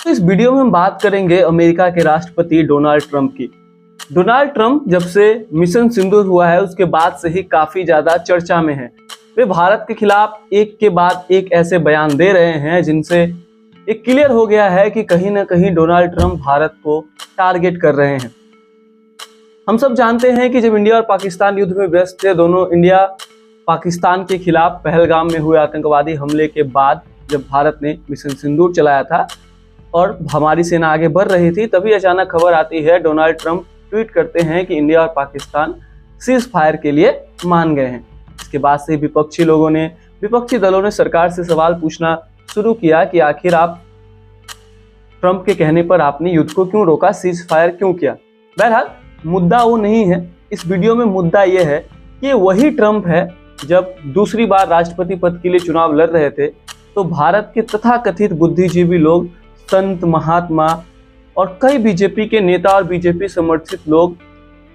तो इस वीडियो में हम बात करेंगे अमेरिका के राष्ट्रपति डोनाल्ड ट्रंप की। डोनाल्ड ट्रंप जब से मिशन सिंदूर हुआ है उसके बाद से ही काफी ज्यादा चर्चा में है। वे भारत के खिलाफ एक के बाद एक ऐसे बयान दे रहे हैं जिनसे एक क्लियर हो गया है कि कहीं ना कहीं डोनाल्ड ट्रंप भारत को टारगेट कर रहे हैं। हम सब जानते हैं कि जब इंडिया और पाकिस्तान युद्ध में व्यस्त थे, दोनों इंडिया पाकिस्तान के खिलाफ पहलगाम में हुए आतंकवादी हमले के बाद जब भारत ने मिशन सिंदूर चलाया था और हमारी सेना आगे बढ़ रही थी, तभी अचानक खबर आती है, डोनाल्ड ट्रंप ट्वीट करते हैं कि इंडिया और पाकिस्तान सीज फायर के लिए मान गए हैं। इसके बाद से विपक्षी दलों ने सरकार से सवाल पूछना शुरू किया कि आखिर आप ट्रंप के कहने पर आपने युद्ध को क्यों रोका, सीज फायर क्यों किया। बहरहाल मुद्दा वो नहीं है, इस वीडियो में मुद्दा ये है कि वही ट्रंप है जब दूसरी बार राष्ट्रपति पद के लिए चुनाव लड़ रहे थे तो भारत के तथाकथित बुद्धिजीवी लोग, संत, महात्मा और कई बीजेपी के नेता और बीजेपी समर्थित लोग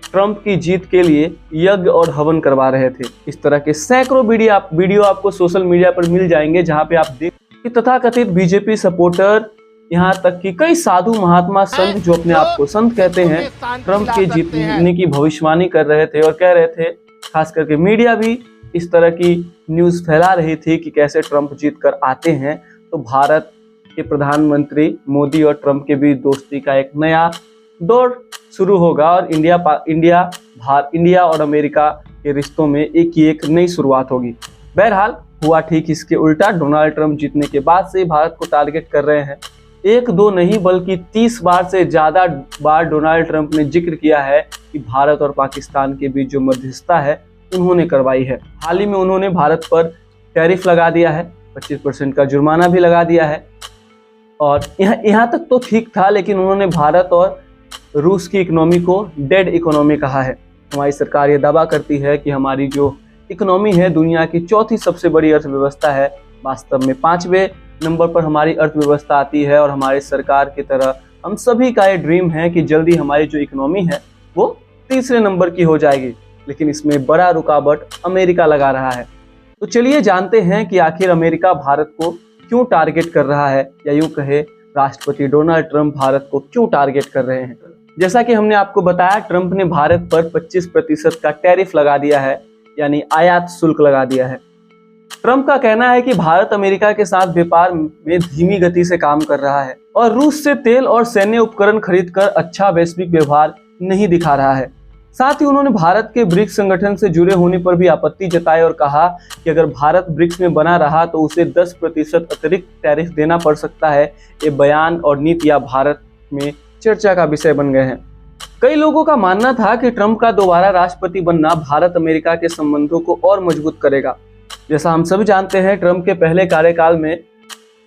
ट्रंप की जीत के लिए यज्ञ और हवन करवा रहे थे। इस तरह के सैकड़ों वीडियो आपको सोशल मीडिया पर मिल जाएंगे जहां पे आप देख कि तथाकथित बीजेपी सपोर्टर, यहाँ तक कि कई साधु, महात्मा, संत जो अपने आप को संत कहते हैं, ट्रंप के जीतने की भविष्यवाणी कर रहे थे और कह रहे थे, खास करके मीडिया भी इस तरह की न्यूज फैला रही थी कि कैसे ट्रंप जीत कर आते हैं तो भारत के प्रधानमंत्री मोदी और ट्रंप के बीच दोस्ती का एक नया दौर शुरू होगा और इंडिया और अमेरिका के रिश्तों में एक नई शुरुआत होगी। बहरहाल हुआ ठीक इसके उल्टा। डोनाल्ड ट्रंप जीतने के बाद से भारत को टारगेट कर रहे हैं। एक दो नहीं बल्कि 30 बार से ज्यादा बार डोनाल्ड ट्रंप ने जिक्र किया है कि भारत और पाकिस्तान के बीच जो मध्यस्थता है उन्होंने करवाई है। हाल ही में उन्होंने भारत पर टैरिफ लगा दिया है, 25% का जुर्माना भी लगा दिया है और यहाँ तक तो ठीक था, लेकिन उन्होंने भारत और रूस की इकोनॉमी को डेड इकोनॉमी कहा है। हमारी सरकार ये दावा करती है कि हमारी जो इकोनॉमी है दुनिया की चौथी सबसे बड़ी अर्थव्यवस्था है, वास्तव में 5वें नंबर पर हमारी अर्थव्यवस्था आती है और हमारी सरकार की तरह हम सभी का ये ड्रीम है कि जल्दी हमारी जो इकोनॉमी है वो तीसरे नंबर की हो जाएगी, लेकिन इसमें बड़ा रुकावट अमेरिका लगा रहा है। तो चलिए जानते हैं कि आखिर अमेरिका भारत को क्यों टारगेट कर रहा है, या यूं कहे राष्ट्रपति डोनाल्ड ट्रंप भारत को क्यों टारगेट कर रहे हैं। जैसा कि हमने आपको बताया, ट्रंप ने भारत पर 25% का टैरिफ लगा दिया है, यानी आयात शुल्क लगा दिया है। ट्रंप का कहना है कि भारत अमेरिका के साथ व्यापार में धीमी गति से काम कर रहा है और रूस से तेल और सैन्य उपकरण खरीदकर अच्छा वैश्विक व्यवहार नहीं दिखा रहा है। साथ ही उन्होंने भारत के ब्रिक्स संगठन से जुड़े होने पर भी आपत्ति जताई और कहा कि अगर भारत ब्रिक्स में बना रहा तो उसे 10% अतिरिक्त टैरिफ देना पड़ सकता है। ये बयान और नीतियां भारत में चर्चा का विषय बन गए हैं। कई लोगों का मानना था कि ट्रंप का दोबारा राष्ट्रपति बनना भारत अमेरिका के संबंधों को और मजबूत करेगा। जैसा हम सभी जानते हैं, ट्रंप के पहले कार्यकाल में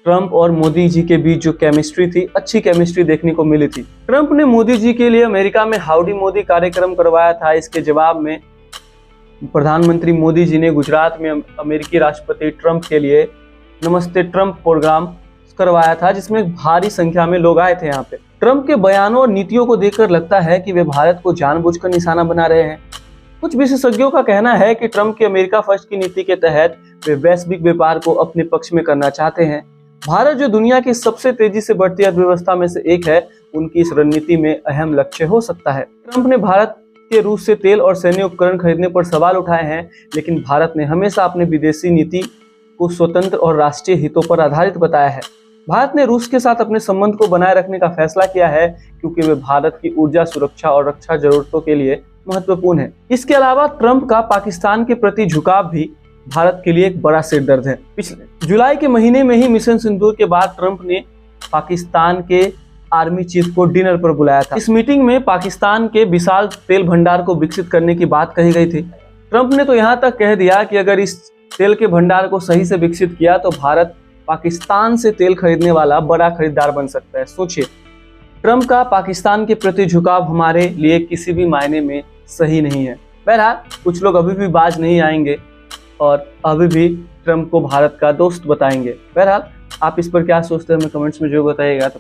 ट्रंप और मोदी जी के बीच जो केमिस्ट्री थी, अच्छी केमिस्ट्री देखने को मिली थी। ट्रंप ने मोदी जी के लिए अमेरिका में हाउडी मोदी कार्यक्रम करवाया था। इसके जवाब में प्रधानमंत्री मोदी जी ने गुजरात में अमेरिकी राष्ट्रपति ट्रंप के लिए नमस्ते ट्रंप प्रोग्राम करवाया था, जिसमें भारी संख्या में लोग आए थे। यहाँ पे ट्रंप के बयानों और नीतियों को देखकर लगता है कि वे भारत को जानबूझकर निशाना बना रहे हैं। कुछ विशेषज्ञों का कहना है कि ट्रंप की अमेरिका फर्स्ट की नीति के तहत वे वैश्विक व्यापार को अपने पक्ष में करना चाहते हैं। भारत जो दुनिया की सबसे तेजी से बढ़ती अर्थव्यवस्था में से एक है, उनकी इस रणनीति में अहम लक्ष्य हो सकता है। ट्रंप ने भारत के रूस से तेल और सैन्य उपकरण खरीदने पर सवाल उठाए हैं, लेकिन भारत ने हमेशा अपनी विदेशी नीति को स्वतंत्र और राष्ट्रीय हितों पर आधारित बताया है। भारत ने रूस के साथ अपने संबंध को बनाए रखने का फैसला किया है क्योंकि वे भारत की ऊर्जा सुरक्षा और रक्षा जरूरतों के लिए महत्वपूर्ण है। इसके अलावा ट्रंप का पाकिस्तान के प्रति झुकाव भी भारत के लिए एक बड़ा सिरदर्द है। पिछले जुलाई के महीने में ही मिशन सिंदूर के बाद ट्रंप ने पाकिस्तान के आर्मी चीफ को डिनर पर बुलाया था। इस मीटिंग में पाकिस्तान के विशाल तेल भंडार को विकसित करने की बात कही गई थी। ट्रंप ने तो यहाँ तक कह दिया कि अगर इस तेल के भंडार को सही से विकसित किया तो भारत पाकिस्तान से तेल खरीदने वाला बड़ा खरीदार बन सकता है। सोचिए, ट्रंप का पाकिस्तान के प्रति झुकाव हमारे लिए किसी भी मायने में सही नहीं है। बहरहाल कुछ लोग अभी भी बाज नहीं आएंगे और अभी भी ट्रंप को भारत का दोस्त बताएंगे। बहरहाल आप इस पर क्या सोचते हैं, हमें कमेंट्स में जरूर बताइएगा।